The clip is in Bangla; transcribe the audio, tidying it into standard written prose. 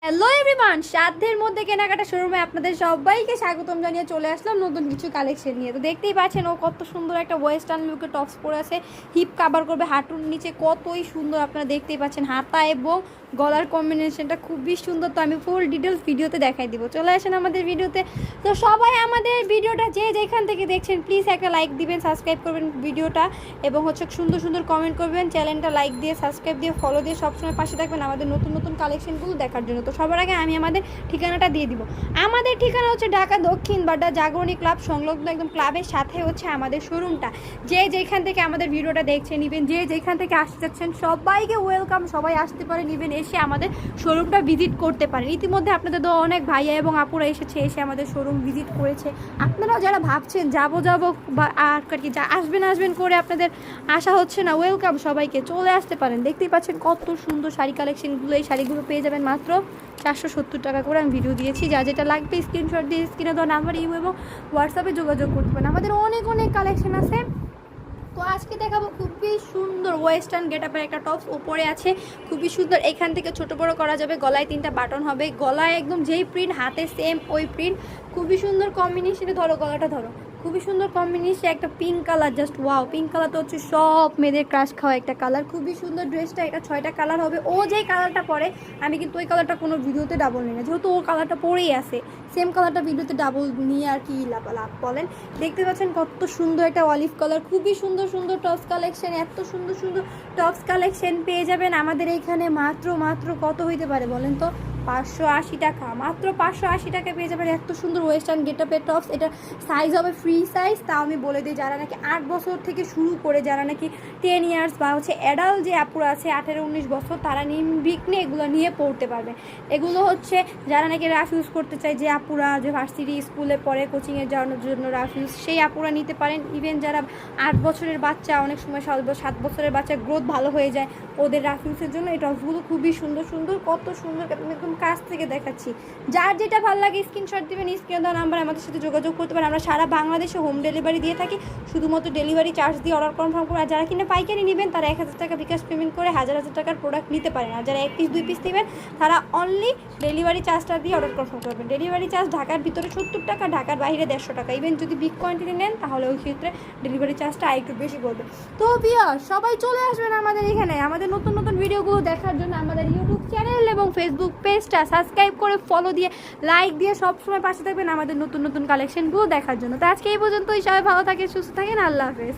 হ্যালো এভরিওয়ান, সাধ্যের মধ্যে কেনাকাটা শোরুমে আপনাদের সবাইকে স্বাগতম জানিয়ে চলে আসলাম নতুন কিছু কালেকশন নিয়ে। তো দেখতেই পাচ্ছেন ও কত সুন্দর একটা ওয়েস্টার্ন লুকের টপস পরে আছে, হিপ কাভার করবে হাঁটুর নিচে, কতই সুন্দর আপনারা দেখতেই পাচ্ছেন। হাতা এবং গলার কম্বিনেশনটা খুবই সুন্দর। তো আমি ফুল ডিটেলস ভিডিওতে দেখাই দিব, চলে আসেন আমাদের ভিডিওতে। তো সবাই আমাদের ভিডিওটা যে যেখান থেকে দেখছেন প্লিজ একটা লাইক দিবেন, সাবস্ক্রাইব করবেন ভিডিওটা, এবং সুন্দর সুন্দর কমেন্ট করবেন। চ্যানেলটা লাইক দিয়ে সাবস্ক্রাইব দিয়ে ফলো দিয়ে সবসময় পাশে থাকবেন আমাদের নতুন নতুন কালেকশনগুলো দেখার জন্য। তো সবার আগে আমি আমাদের ঠিকানাটা দিয়ে দিব। আমাদের ঠিকানা হচ্ছে ঢাকা দক্ষিণ বাড্ডা জাগরণী ক্লাব সংলগ্ন, একদম ক্লাবের সাথে হচ্ছে আমাদের শোরুমটা। যে যেখান থেকে আমাদের ভিডিওটা দেখছেন নিবেন, যে যেখান থেকে আসতে যাচ্ছেন সবাইকে ওয়েলকাম, সবাই আসতে পারেন, নিবেন, এসে আমাদের শোরুমটা ভিজিট করতে পারেন। ইতিমধ্যে আপনাদের তো অনেক ভাইয়া এবং আপুরা এসেছে, এসে আমাদের শোরুম ভিজিট করেছে। আপনারাও যারা ভাবছেন যাবো বা আর কি আসবেন করে আপনাদের আশা হচ্ছে না, ওয়েলকাম, সবাইকে চলে আসতে পারেন। দেখতেই পাচ্ছেন কত সুন্দর শাড়ি কালেকশনগুলো। এই শাড়িগুলো পেয়ে যাবেন মাত্র 470 টাকা করে। আমি ভিডিও দিয়েছি, যা যেটা লাগবে স্ক্রিনশট দিয়ে স্ক্রিনে দেওয়া নাম্বার ইউ এবং হোয়াটসঅ্যাপে যোগাযোগ করতে পারেন। আমাদের অনেক কালেকশন আছে। তো আজকে দেখাবো খুবই সুন্দর ওয়েস্টার্ন গেটআপের একটা টপস, উপরে আছে খুবই সুন্দর। এখান থেকে ছোট বড় করা যাবে, গলায় 3টা বাটন হবে, গলায় একদম যেই প্রিন্ট হাতে সেম ওই প্রিন্ট, খুবই সুন্দর কম্বিনেশনে। ধরো গলাটা ধরো, খুবই সুন্দর কম্বিনেশন, একটা pink colour, just wow. Pink কালারটা হচ্ছে সব মেয়েদের ক্রাশ খাওয়া একটা কালার, খুবই সুন্দর ড্রেসটা। এটা 6টা কালার হবে। ও যেই কালারটা পরে, আমি কিন্তু ওই কালারটা কোনো ভিডিওতে ডাবল নিই না, যেহেতু ওর কালারটা পরেই আছে, সেম কালারটা ভিডিওতে ডাবল নিয়ে আর কি লাভ বলেন। দেখতে পাচ্ছেন কত সুন্দর একটা অলিভ কালার, খুবই সুন্দর সুন্দর টপস কালেকশন। এত সুন্দর সুন্দর টপস কালেকশন পেয়ে যাবেন আমাদের এইখানে মাত্র কত হইতে পারে বলেন তো, 580 টাকা। মাত্র 580 টাকা পেয়ে যাবেন এত সুন্দর ওয়েস্টার্ন গেটআপের টপস। এটা সাইজ হবে ফ্রি সাইজ। তাও আমি বলে দিই, যারা নাকি 8 বছর থেকে শুরু করে, যারা নাকি 10 ইয়ার্স বা অ্যাডাল্ট যে আপুরা আছে 18-19 বছর, তারা নির্বিঘ্নে এগুলো নিয়ে পড়তে পারবে। এগুলো হচ্ছে যারা নাকি রাফ ইউজ করতে চায়, যে আপুরা যে ভার্সিটি স্কুলে পড়ে কোচিংয়ে যাওয়ার জন্য রাফ ইউজ, সেই আপুরা নিতে পারেন। ইভেন যারা 8 বছরের বাচ্চা, অনেক সময় 7 বছরের বাচ্চা গ্রোথ ভালো হয়ে যায়, ওদের রাফ ইউজের জন্য এই টপসগুলো খুবই সুন্দর সুন্দর। কত সুন্দর, একদম কাছ থেকে দেখাচ্ছি। যার যেটা ভালো লাগে স্ক্রিনশট দেবেন, স্ক্রিনে দেওয়া নাম্বার আমাদের সাথে যোগাযোগ করতে পারেন। আমরা সারা বাংলাদেশে হোম ডেলিভারি দিয়ে থাকি, শুধুমাত্র ডেলিভারি চার্জ দিয়ে অর্ডার কনফার্ম করে। আর যারা কিনে পাইকারি নেবেন তারা 1000 টাকা বিকাশ পেমেন্ট করে 1000 টাকার প্রোডাক্ট নিতে পারেন। আর যারা 1 পিস 2 পিস নেবেন তারা অনলি ডেলিভারি চার্জটা দিয়ে অর্ডার কনফার্ম করবেন। ডেলিভারি চার্জ ঢাকার ভিতরে 70 টাকা, ঢাকার বাইরে 150 টাকা। ইভেন যদি বিগ কোয়ান্টিটি নেন তাহলে ওই ক্ষেত্রে ডেলিভারি চার্জটা আরেকটু বেশি পড়বে। তো ভিউয়ার সবাই চলে আসবেন আমাদের এখানে আমাদের নতুন নতুন ভিডিওগুলো দেখার জন্য। আমাদের ইউটিউব চ্যানেল এবং ফেসবুক পেজটা সাবস্ক্রাইব করে ফলো দিয়ে লাইক দিয়ে সবসময় পাশে থাকবেন আমাদের নতুন নতুন কালেকশনগুলো দেখার জন্য। তো আজকে এই পর্যন্তই, সবাই ভালো থাকে, সুস্থ থাকেন, আল্লাহ হাফেজ।